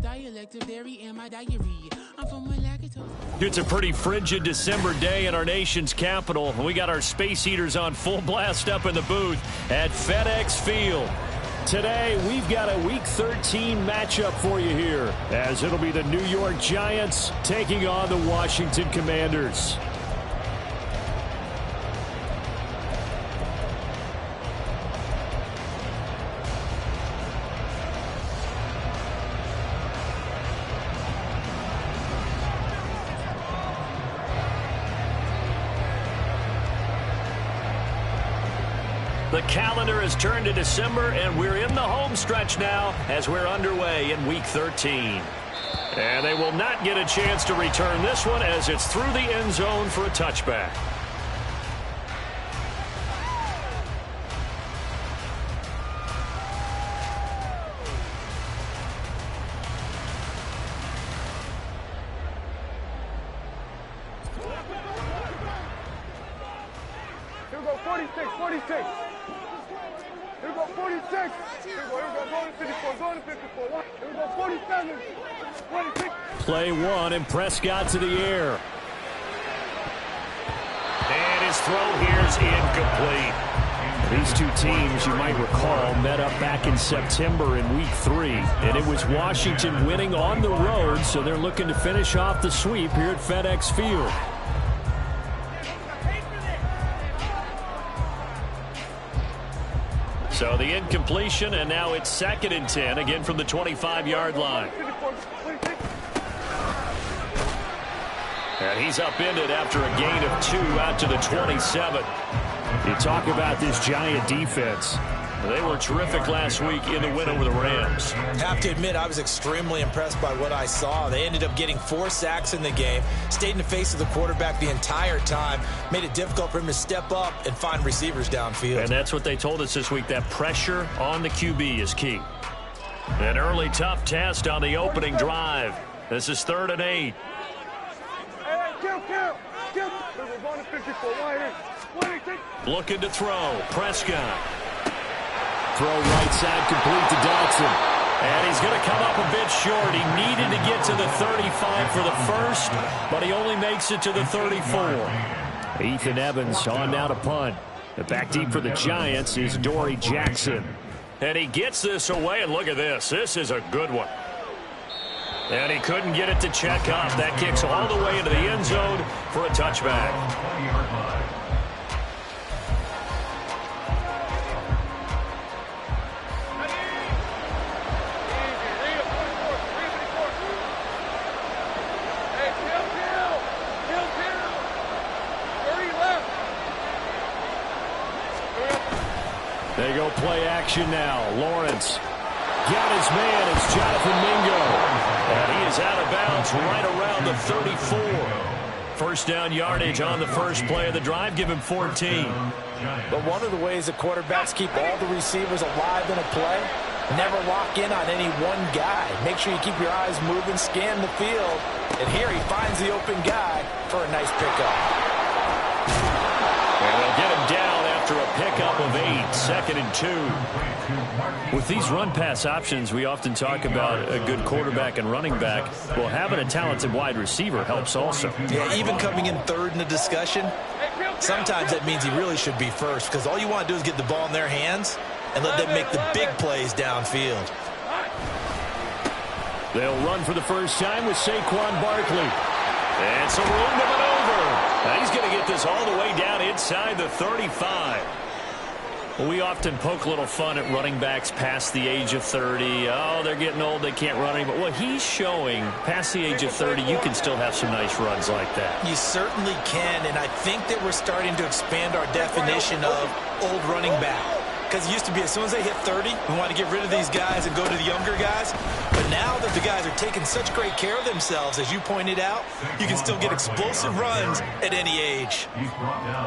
dialect of dairy and my diary. I'm from a lactose. It's a pretty frigid December day in our nation's capital. We got our space heaters on full blast up in the booth at FedEx Field. Today, we've got a Week 13 matchup for you here, as it'll be the New York Giants taking on the Washington Commanders. The calendar has turned to December, and we're in the home stretch now as we're underway in Week 13. And they will not get a chance to return this one as it's through the end zone for a touchback. Here we go, 46, 46. Here we go, 46. Here we go, going to 54, going to 54. Here we go, 47, 26. Play one, and Prescott to the air. And his throw here's incomplete. These two teams, you might recall, met up back in September in Week 3. And it was Washington winning on the road, so they're looking to finish off the sweep here at FedEx Field. So the incompletion, and now it's 2nd and 10, again from the 25-yard line. And he's upended after a gain of 2 out to the 27. You talk about this Giant defense. They were terrific last week in the win over the Rams. Have to admit, I was extremely impressed by what I saw. They ended up getting 4 sacks in the game, stayed in the face of the quarterback the entire time, made it difficult for him to step up and find receivers downfield. And that's what they told us this week, that pressure on the QB is key. An early tough test on the opening drive. This is 3rd and 8. Looking to throw. Prescott. Throw right side complete to Dotson. And he's going to come up a bit short. He needed to get to the 35 for the first, but he only makes it to the 34. Ethan Evans on now to punt. The back deep for the Giants is Dory Jackson. And he gets this away, and look at this. This is a good one. And he couldn't get it to check up. That kicks all the way into the end zone for a touchback. They go play action now. Lawrence got his man. It's Jonathan Mingo. And he is out of bounds right around the 34. First down yardage on the first play of the drive. Give him 14. But one of the ways that quarterbacks keep all the receivers alive in a play, never lock in on any one guy. Make sure you keep your eyes moving, scan the field. And here he finds the open guy for a nice pickup. And they'll get him down after a pickup of 8, 2nd and 2. With these run-pass options, we often talk about a good quarterback and running back. Well, having a talented wide receiver helps also. Yeah, even coming in 3rd in the discussion, sometimes that means he really should be first, because all you want to do is get the ball in their hands and let them make the big plays downfield. They'll run for the first time with Saquon Barkley. And some room to maneuver. Now he's going to get this all the way down inside the 35. Well, we often poke a little fun at running backs past the age of 30. Oh, they're getting old, they can't run anymore. Well, he's showing past the age of 30, you can still have some nice runs like that. You certainly can, and I think that we're starting to expand our definition of old running back. Because it used to be as soon as they hit 30, we want to get rid of these guys and go to the younger guys. But now that the guys are taking such great care of themselves, as you pointed out, you can still get explosive runs at any age.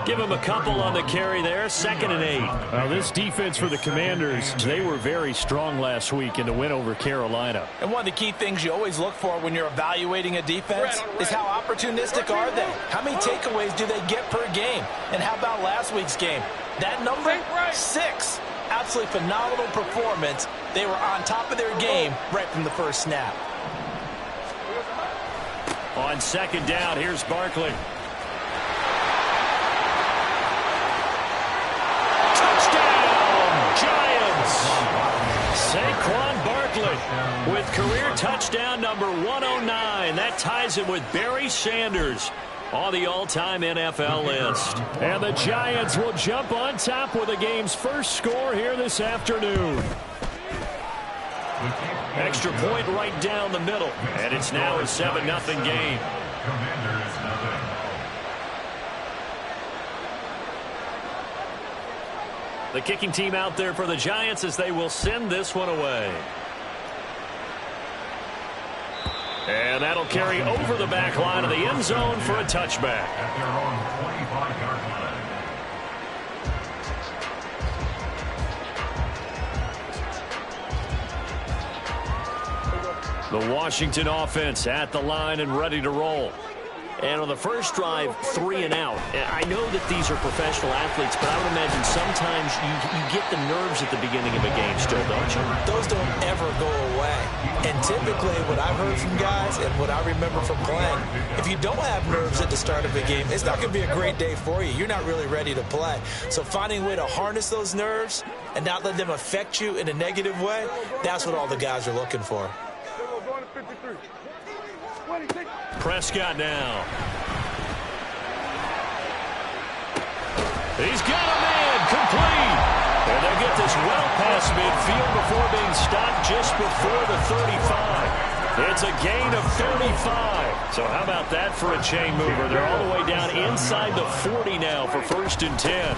Give him a couple on the carry there, 2nd and 8. Now this defense for the Commanders, they were very strong last week in the win over Carolina. And one of the key things you always look for when you're evaluating a defense is how opportunistic are they? How many takeaways do they get per game? And how about last week's game? That number, 6. Absolutely phenomenal performance. They were on top of their game right from the first snap. On second down, here's Barkley. Touchdown, Giants! Saquon Barkley with career touchdown number 109. That ties him with Barry Sanders on the all-time NFL list. And the Giants will jump on top with the game's first score here this afternoon. Extra point right down the middle, and it's now a 7-0 game. The kicking team out there for the Giants as they will send this one away. And that'll carry over the back line of the end zone for a touchback. At their own 25-yard line. The Washington offense at the line and ready to roll. And on the first drive, 3 and out. I know that these are professional athletes, but I would imagine sometimes you get the nerves at the beginning of a game still, don't you? Those don't ever go away. And typically what I've heard from guys and what I remember from playing, if you don't have nerves at the start of a game, it's not going to be a great day for you. You're not really ready to play. So finding a way to harness those nerves and not let them affect you in a negative way, that's what all the guys are looking for. Prescott now. He's got a man complete. And they'll get this well past midfield before being stopped just before the 35. It's a gain of 35. So how about that for a chain mover? They're all the way down inside the 40 now for 1st and 10.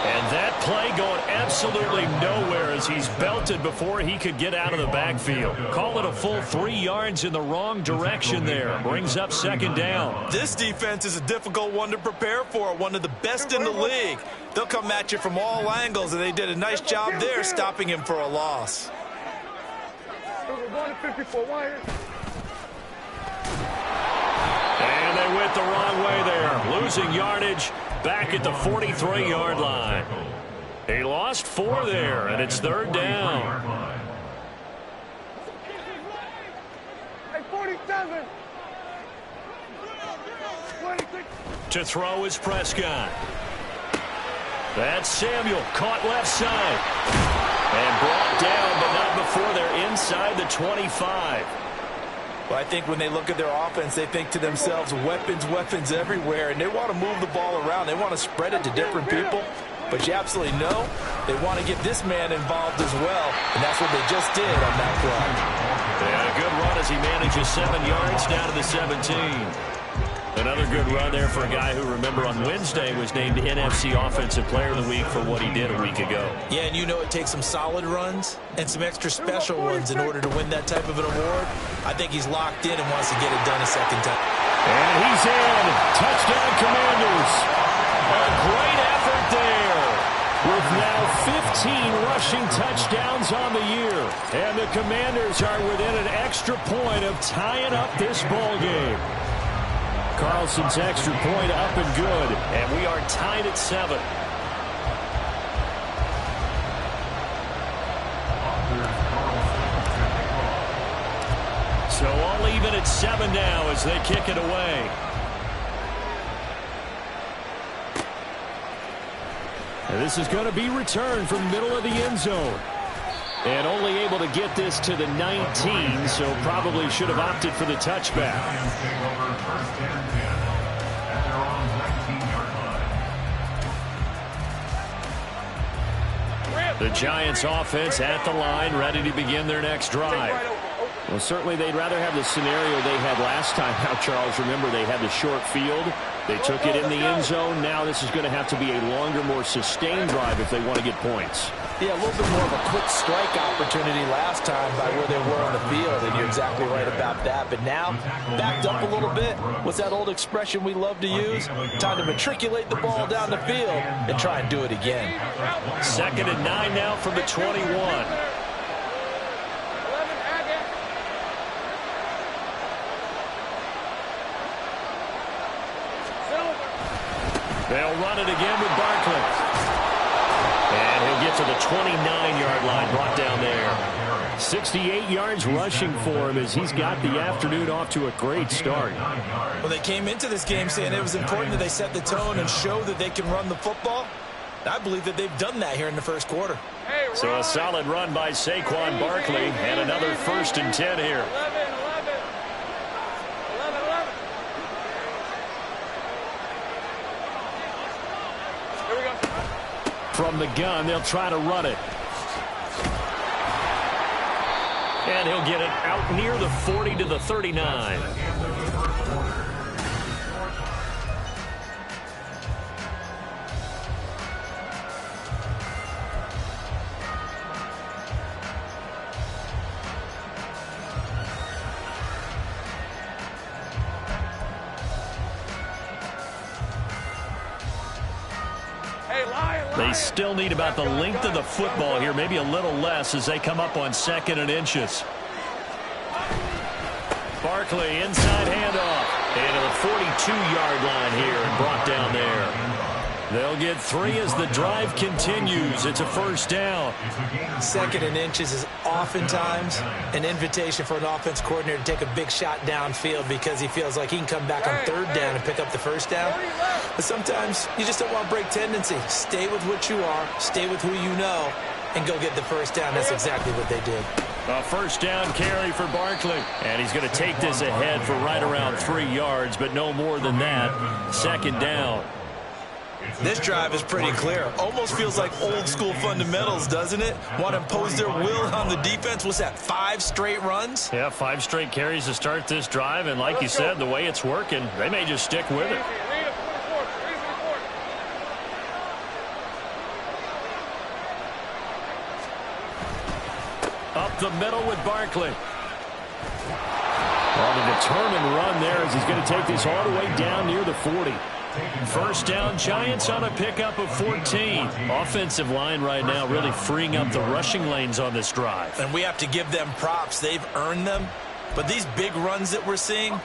And that play going absolutely nowhere as he's belted before he could get out of the backfield. Call it a full 3 yards in the wrong direction there. Brings up 2nd down. This defense is a difficult one to prepare for, one of the best in the league. They'll come at you from all angles, and they did a nice job there stopping him for a loss. And they went the wrong way there, losing yardage back at the 43-yard line. He lost 4 there, and it's 3rd down. To throw is Prescott. That's Samuel, caught left side. And brought down, but not before they're inside the 25. Well, I think when they look at their offense, they think to themselves, weapons, weapons everywhere, and they want to move the ball around. They want to spread it to different people, but you absolutely know they want to get this man involved as well, and that's what they just did on that play. And a good run as he manages 7 yards down to the 17. Another good run there for a guy who, remember, on Wednesday was named NFC Offensive Player of the Week for what he did a week ago. Yeah, and you know it takes some solid runs and some extra special ones in order to win that type of an award. I think he's locked in and wants to get it done a second time. And he's in. Touchdown, Commanders. A great effort there. With now 15 rushing touchdowns on the year. And the Commanders are within an extra point of tying up this ball game. Carlson's extra point up and good, and we are tied at 7. So all even at 7 now as they kick it away. And this is going to be returned from the middle of the end zone. And only able to get this to the 19, so probably should have opted for the touchback. The Giants offense at the line, ready to begin their next drive. Well, certainly they'd rather have the scenario they had last time. Now, Charles, remember they had the short field. They took it in the end zone. Now this is going to have to be a longer, more sustained drive if they want to get points. Yeah, a little bit more of a quick strike opportunity last time by where they were on the field, and you're exactly right about that. But now, backed up a little bit. What's that old expression we love to use? Time to matriculate the ball down the field and try and do it again. 2nd and 9 now from the 21. They'll run it again with Barkley. And he'll get to the 29-yard line, brought down there. 68 yards rushing for him as he's got the afternoon off to a great start. Well, they came into this game saying it was important that they set the tone and show that they can run the football. I believe that they've done that here in the first quarter. So a solid run by Saquon Barkley and another 1st and 10 here. 11. Here we go. From the gun, they'll try to run it. And he'll get it out near the 40 to the 39. They still need about the length of the football here, maybe a little less as they come up on 2nd and inches. Barkley, inside handoff. Into the 42-yard line here and brought down there. They'll get 3 as the drive continues. It's a 1st down. 2nd and inches is oftentimes an invitation for an offense coordinator to take a big shot downfield because he feels like he can come back on 3rd down and pick up the 1st down. But sometimes you just don't want to break tendency. Stay with what you are, stay with who you know, and go get the 1st down. That's exactly what they did. A 1st down carry for Barkley. And he's going to take this ahead for right around 3 yards, but no more than that. 2nd down. This drive is pretty clear. Almost feels like old school fundamentals, doesn't it? Want to impose their will on the defense. What's that, 5 straight runs? Yeah, 5 straight carries to start this drive. And like you said, the way it's working, they may just stick with it. Up the middle with Barkley. Well, the determined run there as he's going to take this all the way down near the 40. 1st down, Giants on a pickup of 14. Offensive line right now really freeing up the rushing lanes on this drive. And we have to give them props. They've earned them. But these big runs that we're seeing,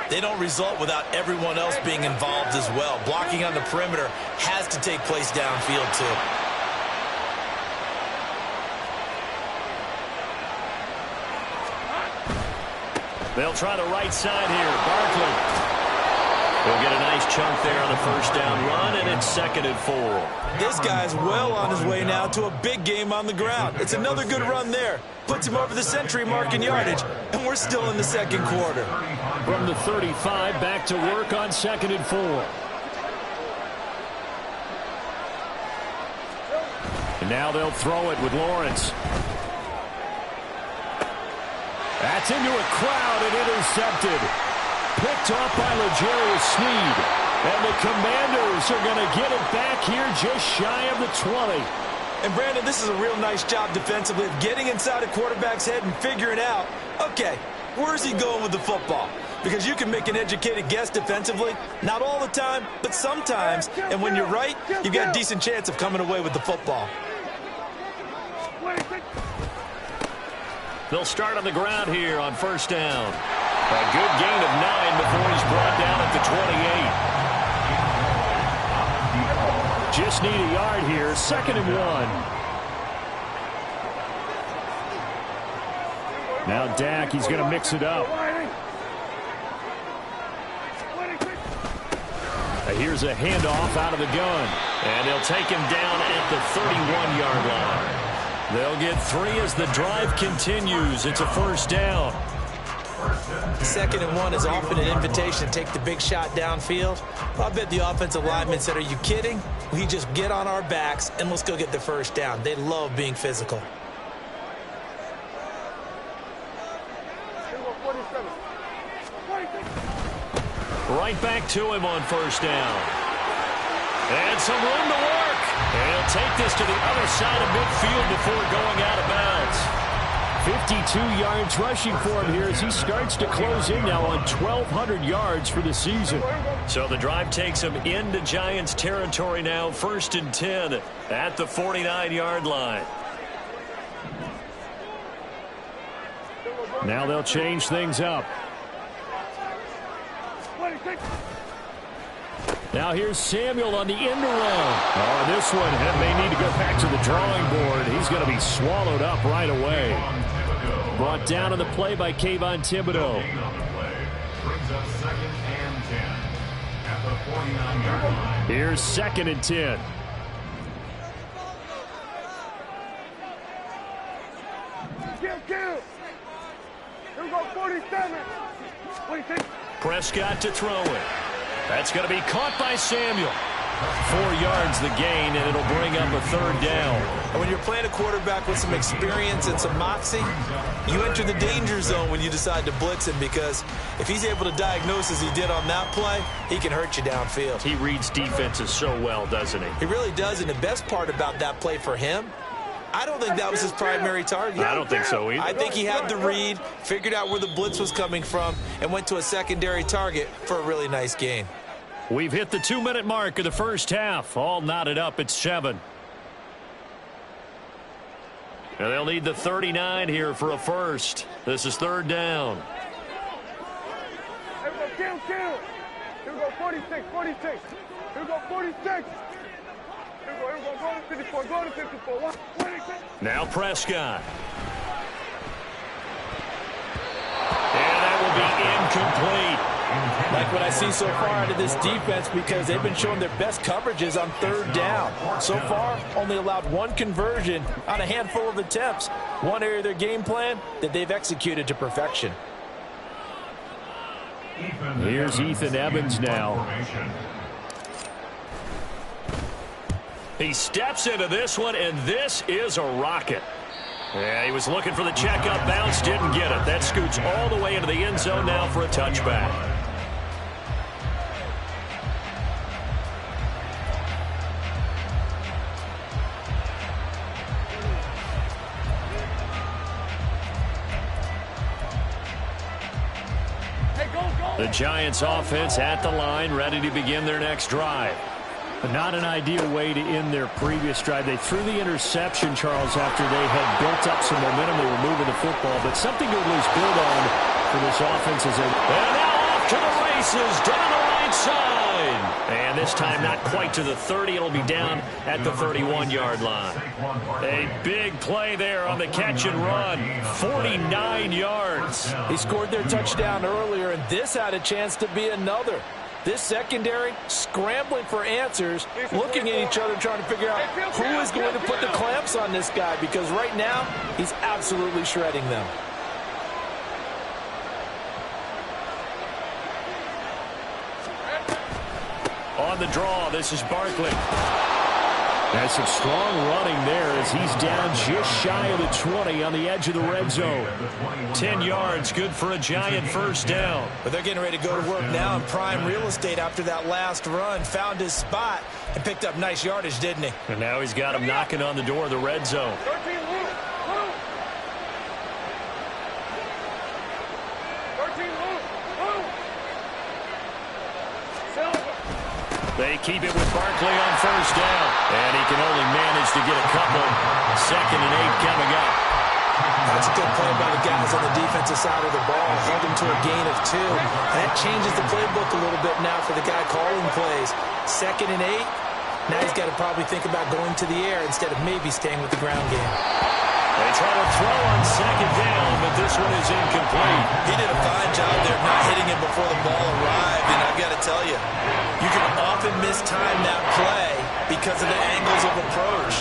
they don't result without everyone else being involved as well. Blocking on the perimeter has to take place downfield too. They'll try the right side here. Barkley. He'll get a nice chunk there on the 1st down run, and it's 2nd and 4. This guy's well on his way now to a big game on the ground. It's another good run there. Puts him over the century mark in yardage, and we're still in the 2nd quarter. From the 35, back to work on 2nd and 4. And now they'll throw it with Lawrence. That's into a crowd and intercepted. Picked off by L'Jarius Sneed. And the Commanders are going to get it back here just shy of the 20. And, Brandon, this is a real nice job defensively of getting inside a quarterback's head and figuring out, okay, where's he going with the football? Because you can make an educated guess defensively. Not all the time, but sometimes. And when you're right, you've got a decent chance of coming away with the football. They'll start on the ground here on 1st down. A good gain of 9 before he's brought down at the 28. Just need a yard here. 2nd and 1. Now Dak, he's going to mix it up. Here's a handoff out of the gun. And they'll take him down at the 31-yard line. They'll get 3 as the drive continues. It's a 1st down. 2nd and 1 is often an invitation to take the big shot downfield. I bet the offensive lineman said, are you kidding? We just get on our backs and let's go get the 1st down. They love being physical. Right back to him on 1st down. And some room to work. And he'll take this to the other side of midfield before going out of bounds. 52 yards rushing for him here as he starts to close in now on 1,200 yards for the season. So the drive takes him into Giants territory now. 1st and 10 at the 49-yard line. Now they'll change things up. Now here's Samuel on the end around. Oh, this one may need to go back to the drawing board. He's going to be swallowed up right away. Brought down on the play by Kayvon Thibodeau. Brings up 2nd and 10 at the 49-yard line. Here's 2nd and 10. Kill. Here we go, 47. 26. Prescott to throw it. That's going to be caught by Samuel. 4 yards the gain, and it'll bring up a 3rd down. And when you're playing a quarterback with some experience and some moxie, you enter the danger zone when you decide to blitz him, because if he's able to diagnose as he did on that play, he can hurt you downfield. He reads defenses so well, doesn't he? He really does, and the best part about that play for him, I don't think that was his primary target. I don't think so either. I think he had the read, figured out where the blitz was coming from, and went to a secondary target for a really nice gain. We've hit the 2-minute mark of the first half. All knotted up at 7. And they'll need the 39 here for a first. This is 3rd down. Here we go, kill. Here we go, 46. Here we go, 46. Here we go, go to 54, go to 54. 26. Now Prescott. And that will be incomplete. Like what I see so far out of this defense, because they've been showing their best coverages on 3rd down. So far, only allowed 1 conversion on a handful of attempts. One area of their game plan that they've executed to perfection. Here's Ethan Evans now. He steps into this one, and this is a rocket. Yeah, he was looking for the checkup bounce, didn't get it. That scoots all the way into the end zone now for a touchback. The Giants offense at the line, ready to begin their next drive. But not an ideal way to end their previous drive. They threw the interception, Charles, after they had built up some momentum. They were moving the football, but something to at least build on for this offense. And now off to the races, down the right side. And this time not quite to the 30. It'll be down at the 31-yard line. A big play there on the catch and run. 49 yards. He scored their touchdown earlier, and this had a chance to be another. This secondary scrambling for answers, looking at each other, trying to figure out who is going to put the clamps on this guy, because right now he's absolutely shredding them. On the draw, this is Barkley. That's some strong running there as he's down just shy of the 20 on the edge of the red zone. 10 yards, good for a Giant first down. But they're getting ready to go to work now in prime real estate after that last run. Found his spot and picked up nice yardage, didn't he? And now he's got him knocking on the door of the red zone. 13, move. They keep it with Barkley on first down. And he can only manage to get a couple. 2nd and 8 coming up. That's a good play by the guys on the defensive side of the ball. Held him to a gain of 2. And that changes the playbook a little bit now for the guy calling plays. 2nd and 8. Now he's got to probably think about going to the air instead of maybe staying with the ground game. They try to throw on 2nd down, but this one is incomplete. He did a fine job there not hitting him before the ball arrived. And I've got to tell you, you can often mistime that play because of the angles of approach.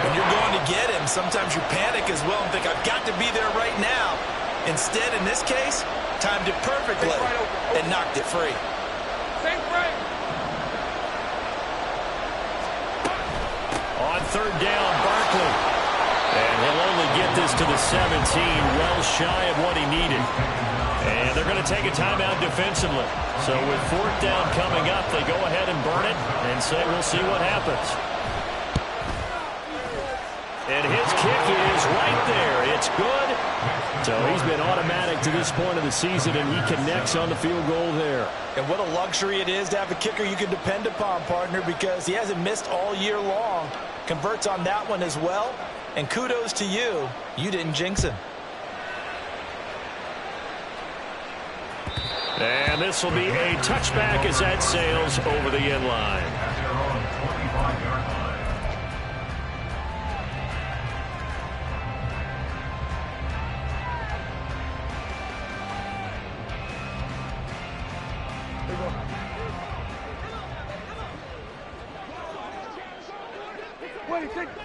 When you're going to get him, sometimes you panic as well and think, I've got to be there right now. Instead, in this case, timed it perfectly and knocked it free. On 3rd down, Barkley. And he'll only get this to the 17, well shy of what he needed. And they're going to take a timeout defensively. So with 4th down coming up, they go ahead and burn it and say we'll see what happens. And his kick is right there. It's good. So he's been automatic to this point of the season, and he connects on the field goal there. And what a luxury it is to have a kicker you can depend upon, partner, because he hasn't missed all year long. Converts on that one as well. And kudos to you. You didn't jinx him. And this will be a touchback as that sails over the end line.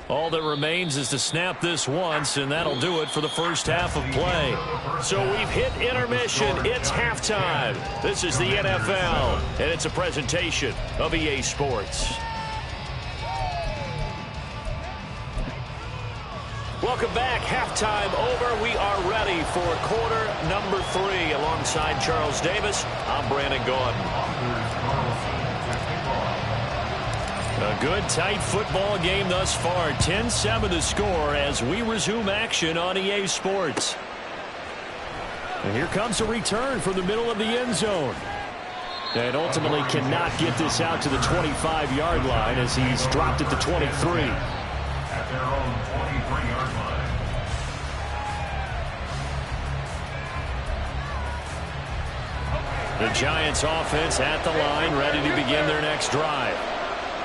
All that remains is to snap this once, and that'll do it for the first half of play. So we've hit intermission. It's halftime. This is the NFL, and it's a presentation of EA Sports. Welcome back. Halftime over. We are ready for quarter number 3. Alongside Charles Davis, I'm Brandon Gordon. A good, tight football game thus far. 10-7 the score as we resume action on EA Sports. And here comes a return from the middle of the end zone. And ultimately cannot get this out to the 25-yard line as he's dropped at the 23. At their own 23-yard line. The Giants offense at the line, ready to begin their next drive.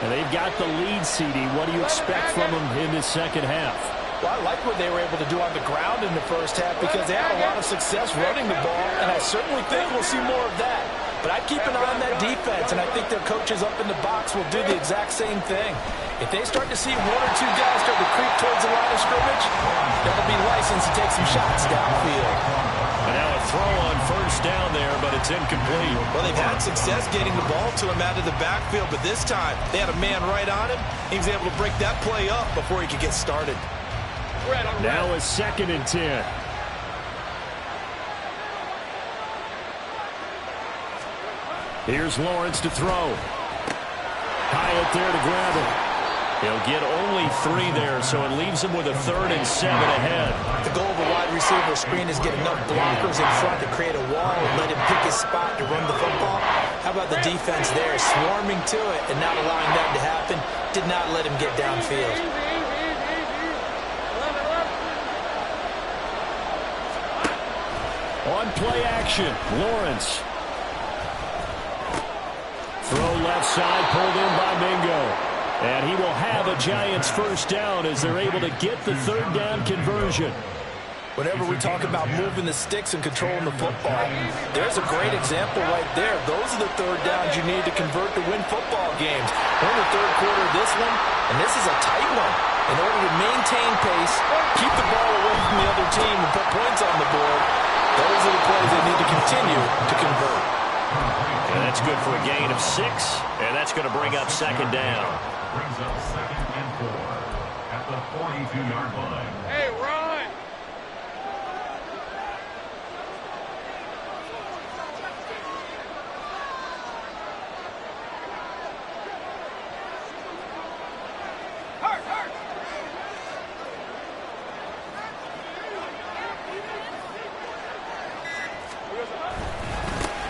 And they've got the lead, CD. What do you expect from them in this second half? Well, I like what they were able to do on the ground in the first half because they had a lot of success running the ball, and I certainly think we'll see more of that. But I'd keep an eye on that defense, and I think their coaches up in the box will do the exact same thing. If they start to see 1 or 2 guys start to creep towards the line of scrimmage, they'll be licensed to take some shots downfield. And now a throw on first down there, but it's incomplete. Well, they've had success getting the ball to him out of the backfield, but this time they had a man right on him. He was able to break that play up before he could get started. Now a 2nd and 10. Here's Lawrence to throw. High up there to grab it. He'll get only 3 there, so it leaves him with a 3rd and 7 ahead. The goal of a wide receiver screen is get enough blockers in front to create a wall and let him pick his spot to run the football. How about the defense there, swarming to it and not allowing that to happen? Did not let him get downfield. On play action, Lawrence. Throw left side, pulled in by Mingo. And he will have a Giants first down as they're able to get the 3rd down conversion. Whenever we talk about moving the sticks and controlling the football, there's a great example right there. Those are the 3rd downs you need to convert to win football games. We're in the 3rd quarter of this one, and this is a tight one. In order to maintain pace, keep the ball away from the other team, and put points on the board, those are the plays they need to continue to convert. And that's good for a gain of 6, and that's going to bring up 2nd down. Brings up 2nd and 4 at the 42-yard line. Hey, run!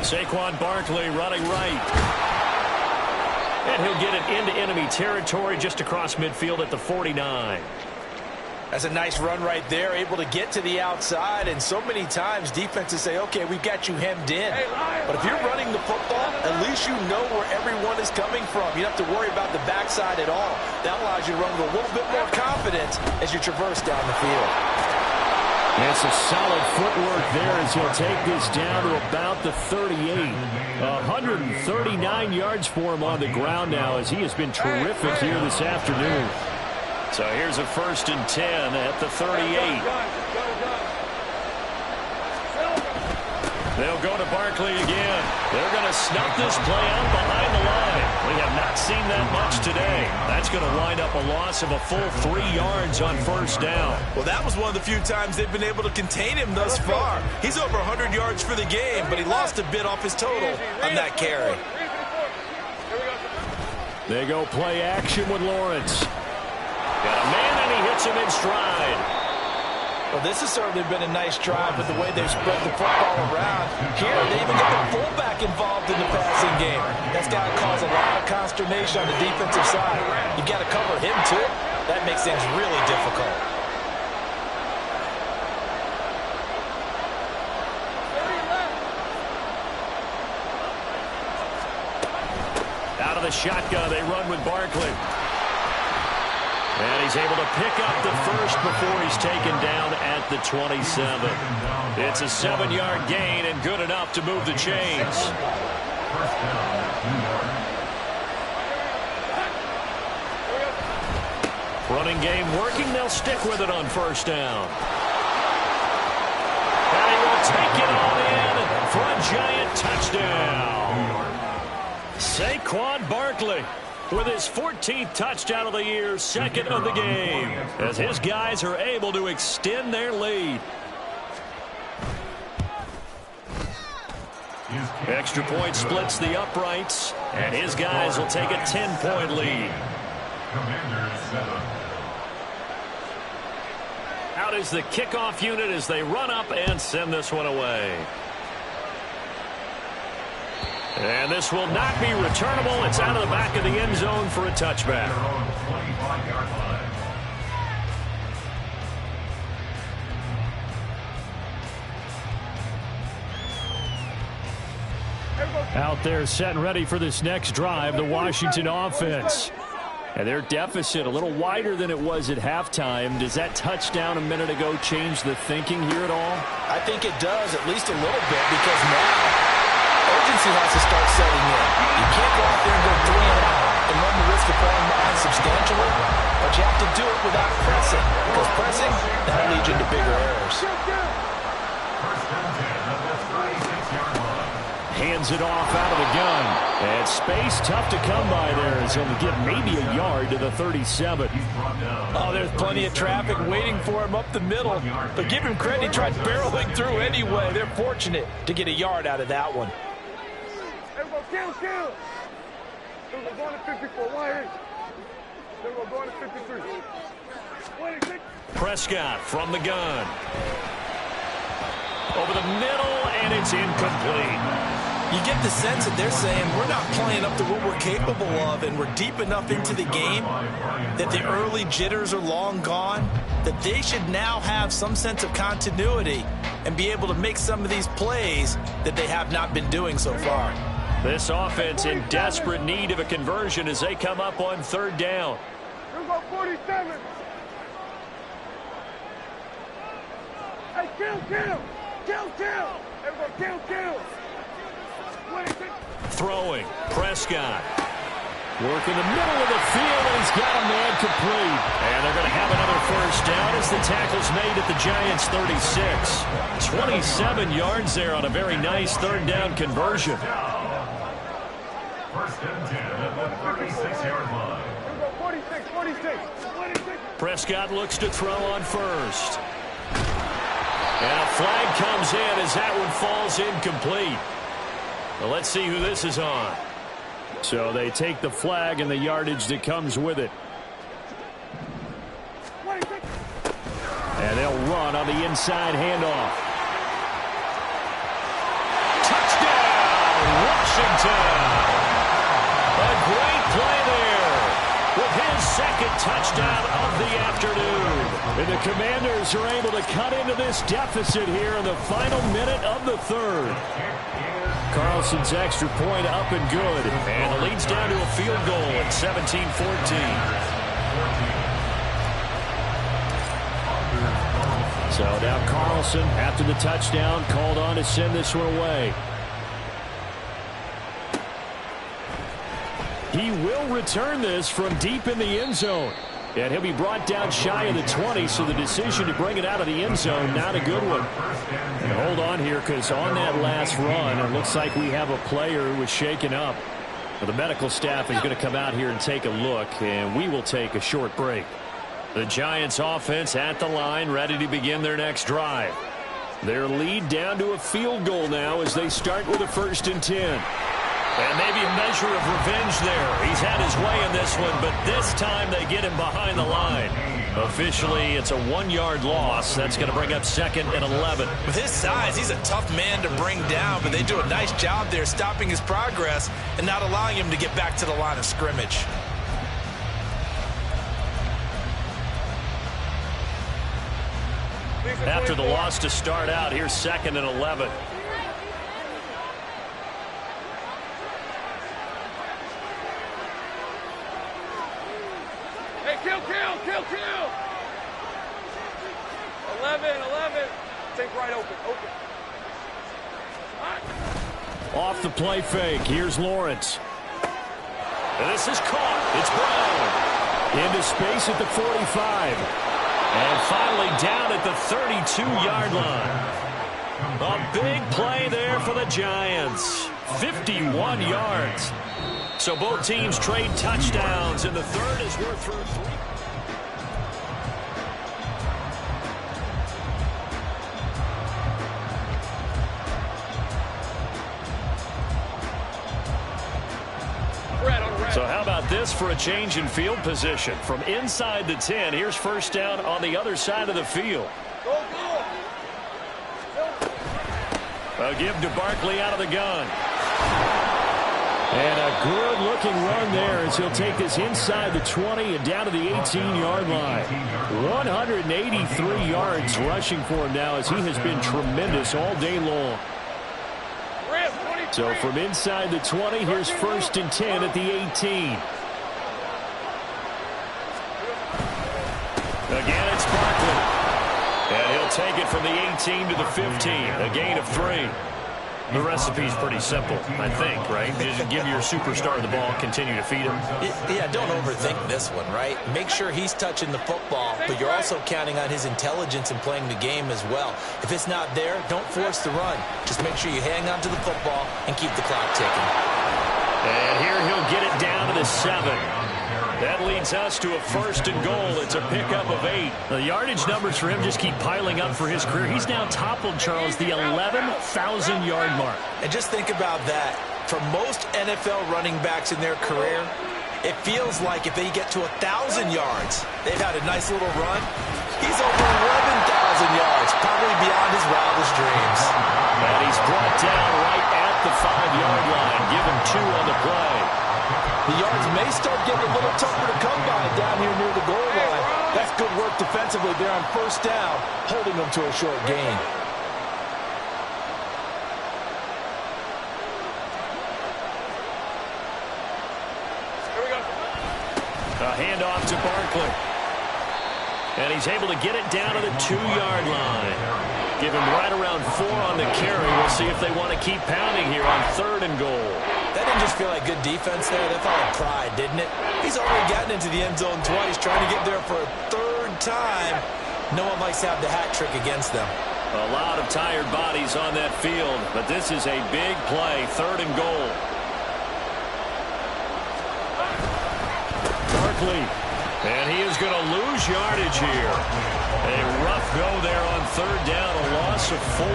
Saquon Barkley running right. And he'll get it into enemy territory just across midfield at the 49. That's a nice run right there, able to get to the outside. And so many times defenses say, okay, we've got you hemmed in. But if you're running the football, at least you know where everyone is coming from. You don't have to worry about the backside at all. That allows you to run with a little bit more confidence as you traverse down the field. And some solid footwork there as he'll take this down to about the 38. 139 yards for him on the ground now as he has been terrific here this afternoon. So here's a 1st and 10 at the 38. They'll go to Barkley again. They're going to snuff this play out behind the line. We have not seen that much today. That's going to wind up a loss of a full 3 yards on first down. Well, that was one of the few times they've been able to contain him thus far. He's over 100 yards for the game, but he lost a bit off his total on that carry. They go play action with Lawrence. Got a man, and he hits him in stride. Well, this has certainly been a nice drive with the way they've spread the football around. Here, they even get the fullback involved in the passing game. That's got to cause a lot of consternation on the defensive side. You've got to cover him, too. That makes things really difficult. Out of the shotgun, they run with Barkley. And he's able to pick up the first before he's taken down at the 27. It's a 7-yard gain and good enough to move the chains. First down, 2 yards. Running game working. They'll stick with it on first down. And he will take it all in for a giant touchdown. Saquon Barkley with his 14th touchdown of the year, second of the game, as his guys are able to extend their lead. Extra point splits the uprights, and his guys will take a 10-point lead. Out is the kickoff unit as they run up and send this one away. And this will not be returnable. It's out of the back of the end zone for a touchback. Out there set and ready for this next drive, the Washington offense. And their deficit a little wider than it was at halftime. Does that touchdown a minute ago change the thinking here at all? I think it does, at least a little bit, because now urgency has to start setting in. You can't go out there and go 3 and out and run the risk of falling behind substantially, but you have to do it without pressing, because pressing, that'll lead you into bigger errors. Hands it off out of the gun. And space tough to come by there as he'll get maybe a yard to the 37. Oh, there's plenty of traffic waiting for him up the middle. But give him credit, he tried barreling through anyway. They're fortunate to get a yard out of that one. Everybody, kill. We're going to 54. Why? We're going to 53. Prescott from the gun. Over the middle, and it's incomplete. You get the sense that they're saying we're not playing up to what we're capable of, and we're deep enough into the game that the early jitters are long gone, that they should now have some sense of continuity and be able to make some of these plays that they have not been doing so far. This offense in desperate need of a conversion as they come up on third down. Here go 47. Hey, kill. Everybody, kill. Throwing, Prescott. Work in the middle of the field, and he's got a man complete. And they're going to have another first down as the tackle's made at the Giants' 36. 27 yards there on a very nice third down conversion. First and 10 at the 36-yard line. 46. Prescott looks to throw on first. And a flag comes in as that one falls incomplete. Well, let's see who this is on. So they take the flag and the yardage that comes with it. And they'll run on the inside handoff. Touchdown, Washington! A great play there with his second touchdown of the afternoon. And the Commanders are able to cut into this deficit here in the final minute of the third. Carlson's extra point up and good. And the lead's down to a field goal at 17-14. So now Carlson, after the touchdown, called on to send this one away. He will return this from deep in the end zone. And he'll be brought down shy of the 20, so the decision to bring it out of the end zone, not a good one. And hold on here, because on that last run, it looks like we have a player who was shaken up. Well, the medical staff is going to come out here and take a look, and we will take a short break. The Giants offense at the line, ready to begin their next drive. Their lead down to a field goal now as they start with a 1st and 10. And maybe a measure of revenge there. He's had his way in this one, but this time they get him behind the line. Officially, it's a 1-yard loss. That's going to bring up 2nd and 11. With his size, he's a tough man to bring down, but they do a nice job there stopping his progress and not allowing him to get back to the line of scrimmage. After the loss to start out, here's 2nd and 11. Kill. 11. Take right open. Off the play fake. Here's Lawrence. And this is caught. It's Brown. Into space at the 45. And finally down at the 32-yard line. A big play there for the Giants. 51 yards. So both teams trade touchdowns in the third as we're through three. So how about this for a change in field position? From inside the 10, here's first down on the other side of the field. A give to Barkley out of the gun. And a good-looking run there as he'll take this inside the 20 and down to the 18-yard line. 183 yards rushing for him now as he has been tremendous all day long. So from inside the 20, here's first and 10 at the 18. Again, it's Barkley. And he'll take it from the 18 to the 15, a gain of 3. The recipe's pretty simple, I think, right? Just give your superstar the ball, continue to feed him. Yeah, don't overthink this one, right? Make sure he's touching the football, but you're also counting on his intelligence in playing the game as well. If it's not there, don't force the run. Just make sure you hang on to the football and keep the clock ticking. And here he'll get it down to the 7. That leads us to a first and goal. It's a pickup of 8. The yardage numbers for him just keep piling up for his career. He's now toppled, Charles, the 11,000-yard mark. And just think about that. For most NFL running backs in their career, it feels like if they get to 1,000 yards, they've had a nice little run. He's over 11,000 yards, probably beyond his wildest dreams. And he's brought down right at the 5-yard line. Give him 2 on the play. The yards may start getting a little tougher to come by down here near the goal line. That's good work defensively there on first down, holding them to a short gain. Here we go. A handoff to Barkley. And he's able to get it down to the 2-yard line. Give him right around 4 on the carry. We'll see if they want to keep pounding here on 3rd and goal. That didn't just feel like good defense there. That felt like pride, didn't it? He's already gotten into the end zone twice, trying to get there for a 3rd time. No one likes to have the hat trick against them. A lot of tired bodies on that field, but this is a big play, 3rd and goal. Barkley, and he is going to lose yardage here. A rough go there on 3rd down, a loss of 4.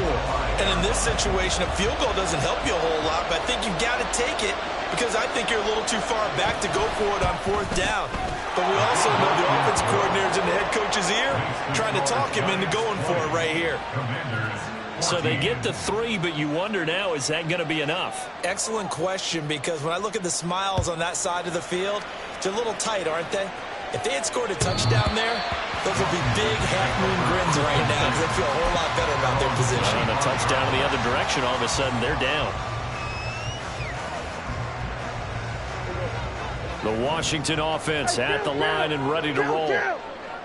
And in this situation, a field goal doesn't help you a whole lot, but I think you've got to take it because I think you're a little too far back to go for it on 4th down. But we also know the offense coordinator's in the head coach's ear trying to talk him into going for it right here. So they get the 3, but you wonder now, is that going to be enough? Excellent question, because when I look at the smiles on that side of the field, they're a little tight, aren't they? If they had scored a touchdown there, those would be big half-moon grins right now because they feel a whole lot better about their position. And a touchdown in the other direction, all of a sudden they're down. The Washington offense at the line and ready to roll.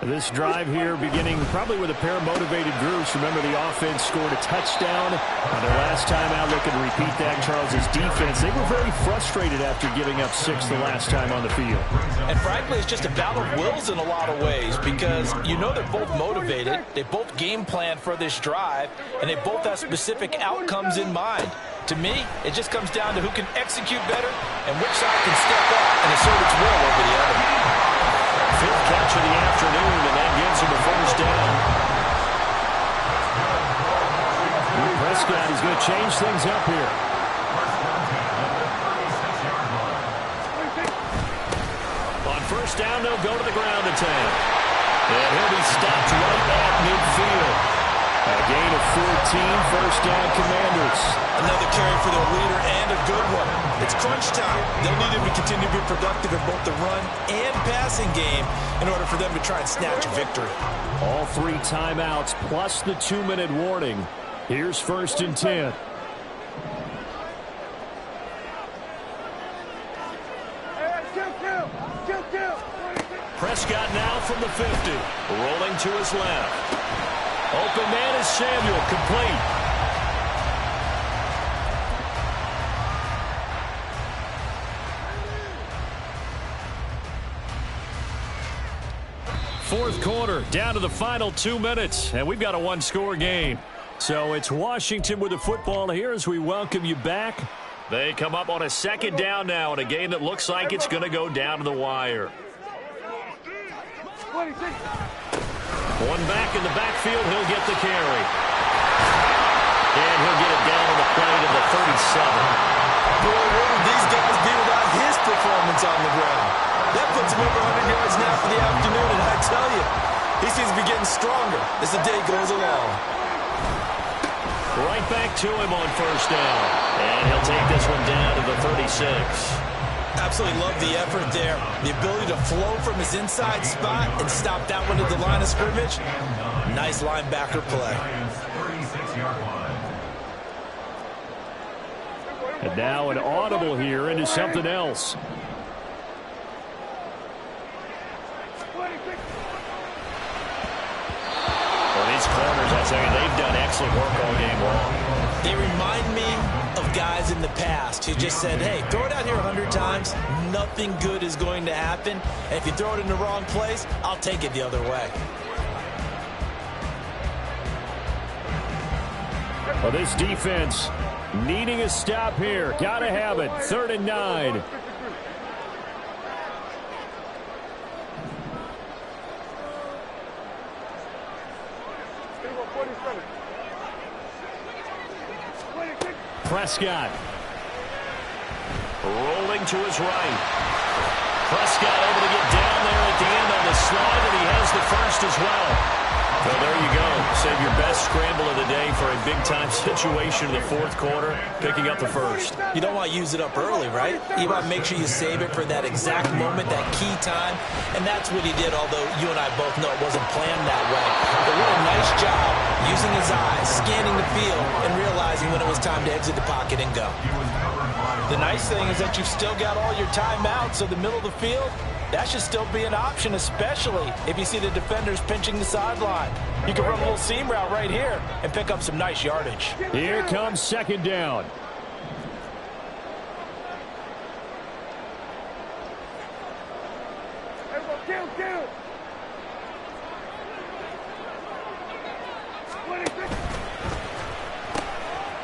This drive here beginning probably with a pair of motivated groups. Remember, the offense scored a touchdown on their last time out. Looking to repeat that. Charles's defense, they were very frustrated after giving up 6 the last time on the field. And frankly, it's just a battle of wills in a lot of ways because you know they're both motivated. They both game plan for this drive, and they both have specific outcomes in mind. To me, it just comes down to who can execute better and which side can step up and assert its will over the other. 5th catch of the afternoon, and that gives him a first down. Prescott is going to change things up here. On first down, they'll go to the ground attack. And he'll be stopped right at midfield. A gain of 14, first down Commanders. Another carry for their leader and a good one. It's crunch time. They'll need him to continue to be productive in both the run and passing game in order for them to try and snatch a victory. All 3 timeouts plus the 2-minute warning. Here's first and 10. Prescott now from the 50. Rolling to his left. Open man is Samuel, complete. fourth quarter, down to the final 2 minutes, and we've got a one-score game. So it's Washington with the football here as we welcome you back. They come up on a second down now in a game that looks like it's going to go down to the wire. One back in the backfield, he'll get the carry. And he'll get it down on the play to the 37. Boy, what would these guys be without his performance on the ground? That puts him over 100 yards now for the afternoon, and I tell you, he seems to be getting stronger as the day goes along. Right back to him on first down. And he'll take this one down to the 36. Absolutely love the effort there. The ability to flow from his inside spot and stop that one at the line of scrimmage. Nice linebacker play. And now an audible here into something else. Well, these corners, I tell you, they've done excellent work all game long. They remind me of guys in the past who just said, hey, throw it out here 100 times, nothing good is going to happen. And if you throw it in the wrong place, I'll take it the other way. Well, this defense needing a stop here. Got to have it. 3rd and 9. Prescott. Rolling to his right. Prescott able to get down there at the end on the slide, and he has the first as well. Well, there you go. Save your best scramble of the day for a big-time situation in the fourth quarter, picking up the first. You don't want to use it up early, right? You want to make sure you save it for that exact moment, that key time, and that's what he did, although you and I both know it wasn't planned that way. But what a nice job using his eyes, scanning the field, and realizing when it was time to exit the pocket and go. The nice thing is that you've still got all your timeouts, so the middle of the field, that should still be an option, especially if you see the defenders pinching the sideline. You can run a little seam route right here and pick up some nice yardage. Here comes second down.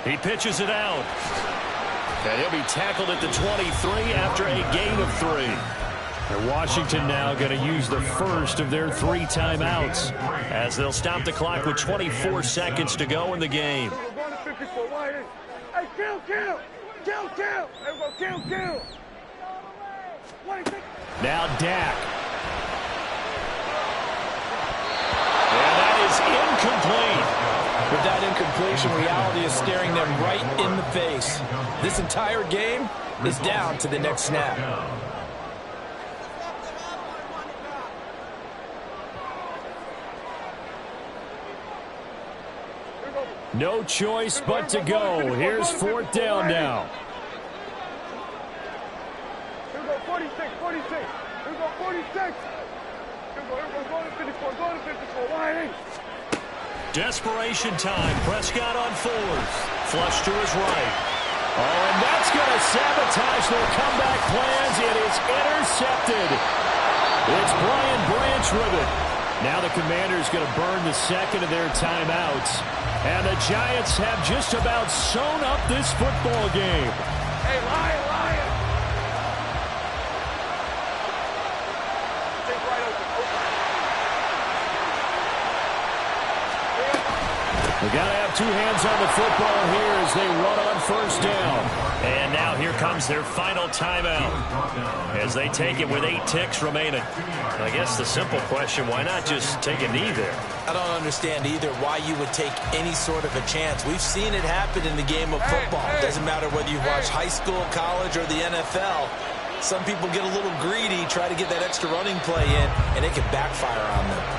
He pitches it out. And he'll be tackled at the 23 after a gain of 3. And Washington now going to use the first of their 3 timeouts as they'll stop the clock with 24 seconds to go in the game. Now Dak. And that is incomplete. With that incompletion, reality is staring them right in the face. This entire game is down to the next snap. No choice but to go. Here's 4th down now. Here we go, 46, 46. Here we go, 46. Here we go, go to 54, go to 54. Why? Desperation time. Prescott on 4th. Flush to his right. Oh, and that's going to sabotage their comeback plans. It is intercepted. It's Brian Branch with it. Now the Commanders going to burn the second of their timeouts. And the Giants have just about sewn up this football game. Hey, Lion, Lion. Think right open. We got to have 2 hands on the football here as they run on first down. And now here comes their final timeout as they take it with 8 ticks remaining. I guess the simple question, why not just take a knee there? I don't understand either why you would take any sort of a chance. We've seen it happen in the game of football. It doesn't matter whether you watch high school, college, or the NFL. Some people get a little greedy, try to get that extra running play in, and it can backfire on them.